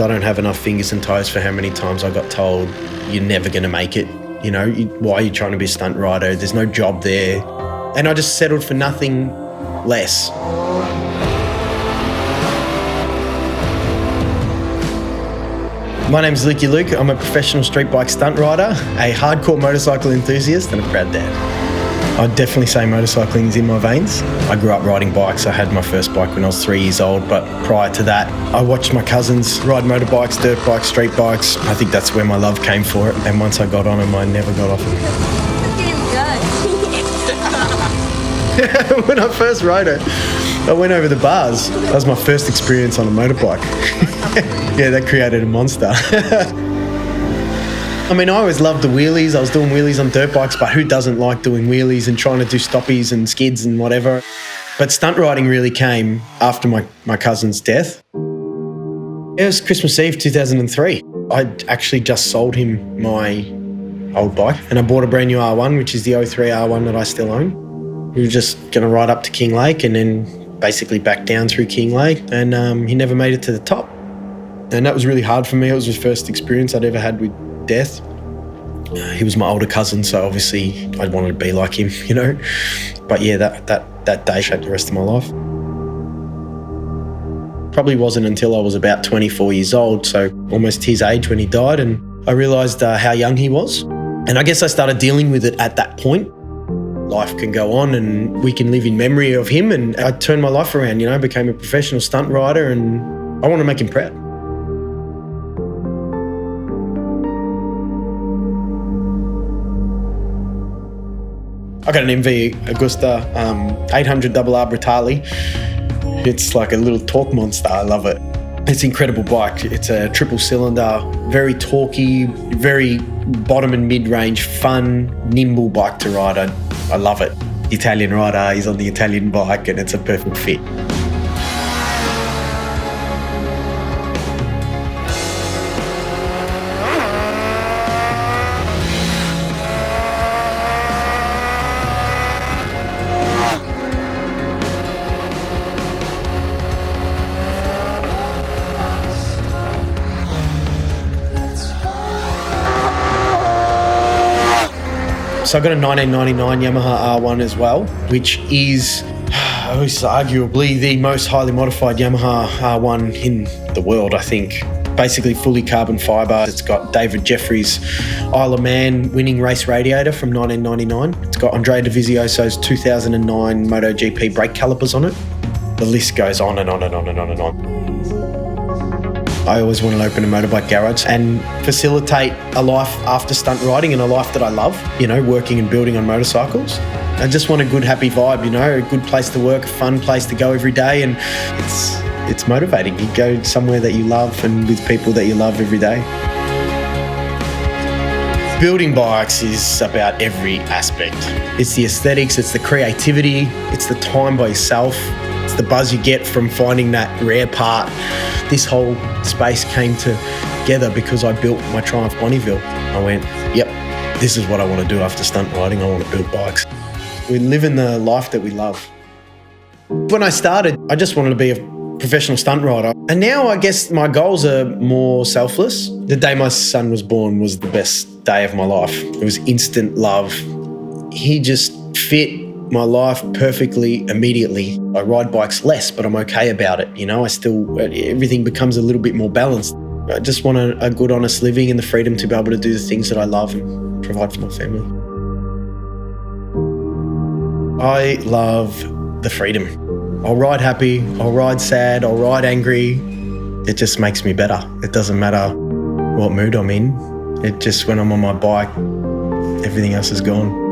I don't have enough fingers and toes for how many times I got told, you're never going to make it. You know, why are you trying to be a stunt rider? There's no job there. And I just settled for nothing less. My name's Lukey Luke. I'm a professional street bike stunt rider, a hardcore motorcycle enthusiast and a proud dad. I'd definitely say motorcycling is in my veins. I grew up riding bikes. I had my first bike when I was 3 years old, but prior to that, I watched my cousins ride motorbikes, dirt bikes, street bikes. I think that's where my love came for it. And once I got on them, I never got off them. When I first rode it, I went over the bars. That was my first experience on a motorbike. Yeah, that created a monster. I mean, I always loved the wheelies. I was doing wheelies on dirt bikes, but who doesn't like doing wheelies and trying to do stoppies and skids and whatever? But stunt riding really came after my cousin's death. It was Christmas Eve 2003. I'd actually just sold him my old bike and I bought a brand new R1, which is the 03 R1 that I still own. We were just going to ride up to King Lake and then basically back down through King Lake, and he never made it to the top. And that was really hard for me. It was the first experience I'd ever had with death. He was my older cousin, so obviously I wanted to be like him, you know. But yeah, that day shaped the rest of my life. Probably wasn't until I was about 24 years old, so almost his age when he died, and I realised how young he was. And I guess I started dealing with it at that point. Life can go on and we can live in memory of him, and I turned my life around, you know, became a professional stunt rider, and I want to make him proud. I got an MV Agusta 800 double arbitale. It's like a little torque monster. I love it. It's an incredible bike. It's a triple cylinder, very torquey, very bottom and mid-range, fun, nimble bike to ride. I love it. Italian rider, he's on the Italian bike, and it's a perfect fit. So I got a 1999 Yamaha R1 as well, which is arguably the most highly modified Yamaha R1 in the world, I think. Basically fully carbon fibre. It's got David Jeffries' Isle of Man winning race radiator from 1999. It's got Andrea Dovizioso's 2009 MotoGP brake calipers on it. The list goes on and on and on and on and on. I always want to open a motorbike garage and facilitate a life after stunt riding and a life that I love, you know, working and building on motorcycles. I just want a good, happy vibe, you know, a good place to work, a fun place to go every day, and it's motivating. You go somewhere that you love and with people that you love every day. Building bikes is about every aspect. It's the aesthetics, it's the creativity, it's the time by yourself, it's the buzz you get from finding that rare part. This whole space came together because I built my Triumph Bonneville. I went, yep, this is what I want to do after stunt riding. I want to build bikes. We live in the life that we love. When I started, I just wanted to be a professional stunt rider. And now I guess my goals are more selfless. The day my son was born was the best day of my life. It was instant love. He just fit my life perfectly immediately. I ride bikes less, but I'm okay about it. You know, everything becomes a little bit more balanced. I just want a good, honest living and the freedom to be able to do the things that I love and provide for my family. I love the freedom. I'll ride happy, I'll ride sad, I'll ride angry. It just makes me better. It doesn't matter what mood I'm in. It just, when I'm on my bike, everything else is gone.